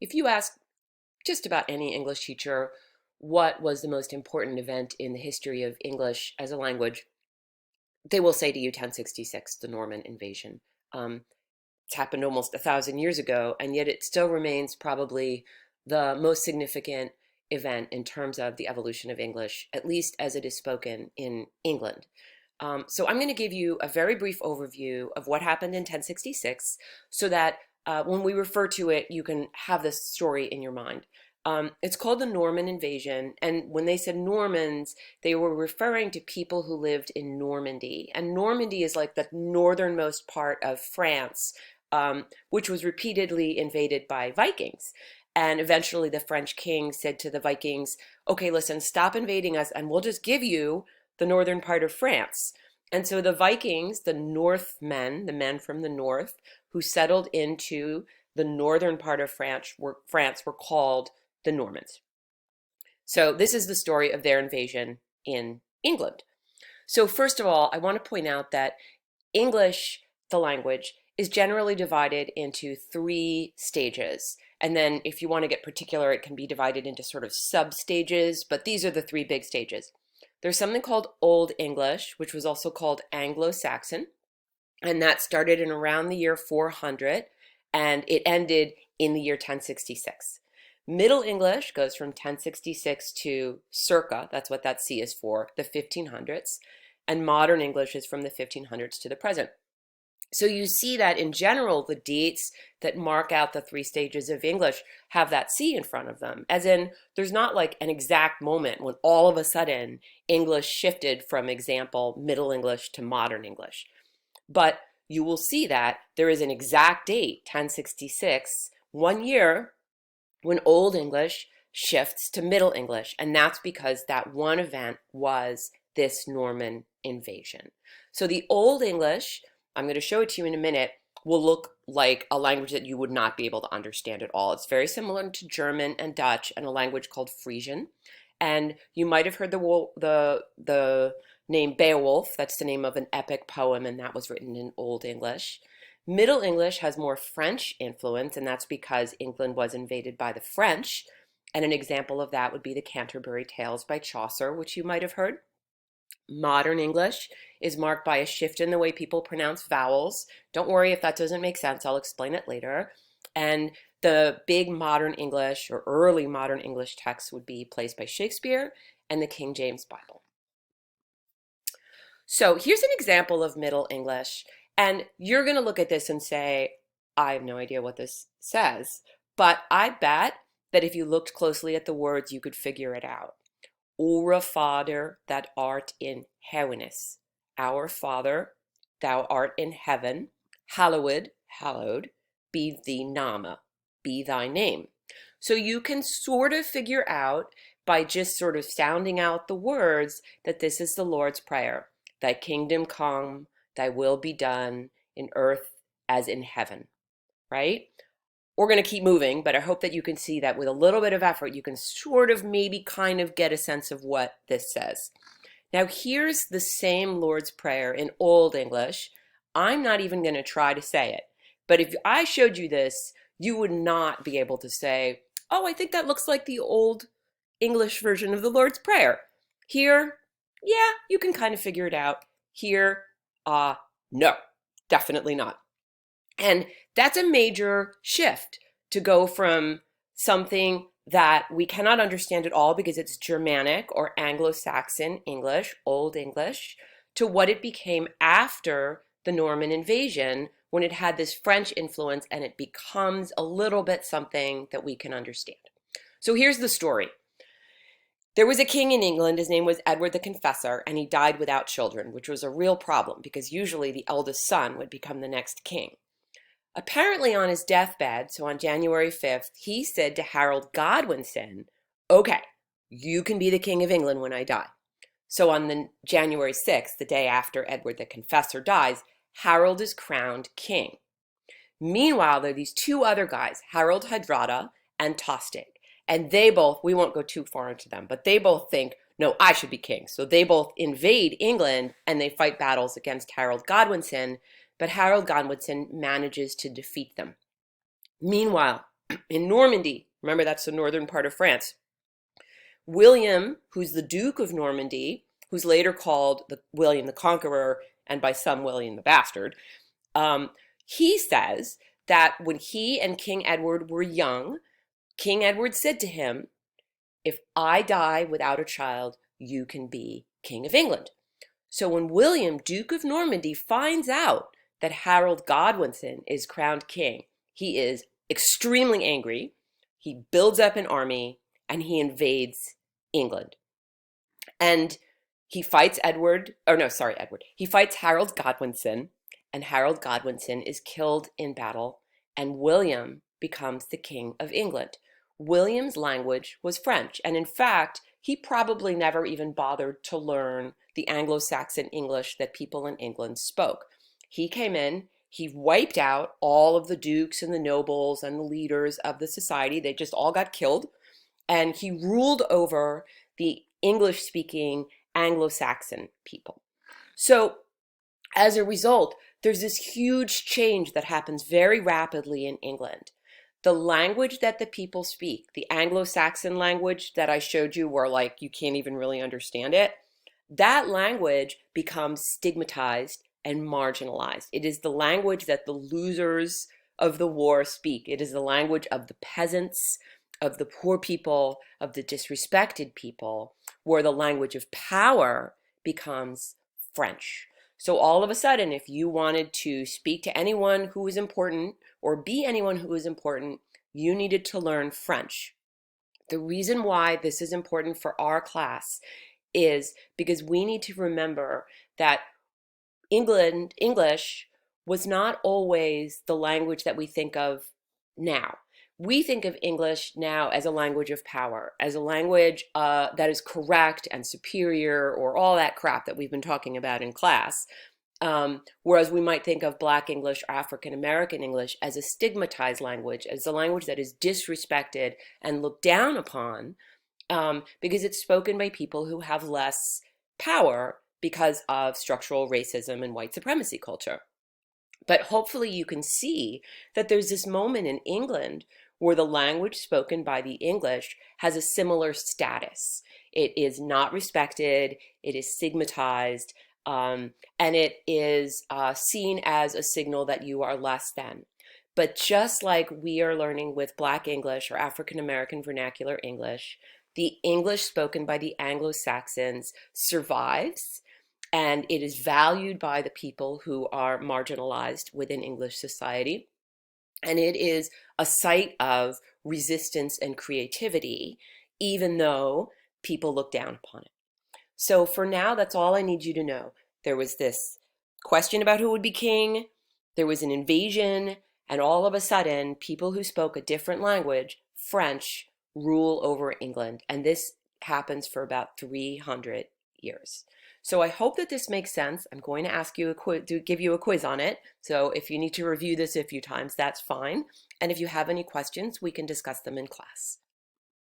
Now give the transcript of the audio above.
If you ask just about any English teacher what was the most important event in the history of English as a language, they will say to you 1066, the Norman invasion. It's happened almost 1,000 years ago, and yet it still remains probably the most significant event in terms of the evolution of English, at least as it is spoken in England. So I'm going to give you a very brief overview of what happened in 1066 so that when we refer to it, you can have this story in your mind. It's called the Norman invasion, and when they said Normans, they were referring to people who lived in Normandy. And Normandy is like the northernmost part of France, which was repeatedly invaded by Vikings. And eventually the French king said to the Vikings, okay, listen, stop invading us and we'll just give you the northern part of France. And so the Vikings, the Northmen, the men from the north who settled into the northern part of France were called the Normans. So this is the story of their invasion in England. So first of all, I want to point out that English, the language, is generally divided into three stages. And then if you want to get particular, it can be divided into sort of sub-stages, but these are the three big stages. There's something called Old English, which was also called Anglo-Saxon, and that started in around the year 400, and it ended in the year 1066. Middle English goes from 1066 to circa, that's what that C is for, the 1500s, and Modern English is from the 1500s to the present. So you see that in general, the dates that mark out the three stages of English have that C in front of them, as in there's not like an exact moment when all of a sudden English shifted from, example, Middle English to Modern English. But you will see that there is an exact date, 1066, 1 year, when Old English shifts to Middle English, and that's because that one event was this Norman invasion. So the Old English, I'm going to show it to you in a minute, will look like a language that you would not be able to understand at all. It's very similar to German and Dutch and a language called Frisian. And you might have heard the name Beowulf. That's the name of an epic poem, and that was written in Old English. Middle English has more French influence, and that's because England was invaded by the French. And an example of that would be the Canterbury Tales by Chaucer, which you might have heard. Modern English is marked by a shift in the way people pronounce vowels. Don't worry if that doesn't make sense, I'll explain it later. And the big modern English or early modern English texts would be plays by Shakespeare and the King James Bible. So here's an example of Middle English, and you're going to look at this and say, I have no idea what this says, but I bet that if you looked closely at the words, you could figure it out. Our Father that art in heavenis. Our Father, thou art in heaven, hallowed be thee name, be thy name. So you can sort of figure out by just sort of sounding out the words that this is the Lord's Prayer. Thy kingdom come, thy will be done in earth as in heaven, right? We're going to keep moving, but I hope that you can see that with a little bit of effort, you can sort of maybe kind of get a sense of what this says. Now, here's the same Lord's Prayer in Old English. I'm not even going to try to say it, but if I showed you this, you would not be able to say, oh, I think that looks like the Old English version of the Lord's Prayer. Here, yeah, you can kind of figure it out. Here, no, definitely not. And that's a major shift to go from something that we cannot understand at all because it's Germanic or Anglo-Saxon English, Old English, to what it became after the Norman invasion when it had this French influence and it becomes a little bit something that we can understand. So here's the story. There was a king in England, his name was Edward the Confessor, and he died without children, which was a real problem because usually the eldest son would become the next king. Apparently on his deathbed, so on January 5th, he said to Harold Godwinson, okay, you can be the king of England when I die. So on the January 6th, the day after Edward the Confessor dies, Harold is crowned king. Meanwhile, there are these two other guys, Harold Hardrada and Tostig, and they both, we won't go too far into them, but they both think, no, I should be king. So they both invade England and they fight battles against Harold Godwinson, but Harold Godwinson manages to defeat them. Meanwhile, In Normandy, remember that's the northern part of France, William, who's the Duke of Normandy, who's later called William the Conqueror, and by some William the Bastard, um, he says that when he and King Edward were young, King Edward said to him, "If I die without a child, you can be King of England." So when William, Duke of Normandy, finds out that Harold Godwinson is crowned king, he is extremely angry. He builds up an army and he invades England. And he fights he fights Harold Godwinson, and Harold Godwinson is killed in battle, and William becomes the King of England. William's language was French, and in fact, he probably never even bothered to learn the Anglo-Saxon English that people in England spoke. He came in, he wiped out all of the dukes and the nobles and the leaders of the society. They just all got killed, and he ruled over the English-speaking Anglo-Saxon people. So as a result, there's this huge change that happens very rapidly in England. The language that the people speak, the Anglo-Saxon language that I showed you where like you can't even really understand it, that language becomes stigmatized and marginalized. It is the language that the losers of the war speak. It is the language of the peasants, of the poor people, of the disrespected people, where the language of power becomes French. So all of a sudden, if you wanted to speak to anyone who was important or be anyone who was important, you needed to learn French. The reason why this is important for our class is because we need to remember that English was not always the language that we think of now. We think of English now as a language of power, as a language that is correct and superior, or all that crap that we've been talking about in class. Whereas we might think of Black English or African American English as a stigmatized language, as a language that is disrespected and looked down upon because it's spoken by people who have less power because of structural racism and white supremacy culture. But hopefully you can see that there's this moment in England where the language spoken by the English has a similar status. It is not respected, it is stigmatized, and it is seen as a signal that you are less than. But just like we are learning with Black English or African American Vernacular English, the English spoken by the Anglo-Saxons survives, and it is valued by the people who are marginalized within English society. And it is a site of resistance and creativity, even though people look down upon it. So for now, that's all I need you to know. There was this question about who would be king, there was an invasion, and all of a sudden, people who spoke a different language, French, rule over England. And this happens for about 300 years. So I hope that this makes sense. I'm going to ask you to give you a quiz on it. So if you need to review this a few times, that's fine. And if you have any questions, we can discuss them in class.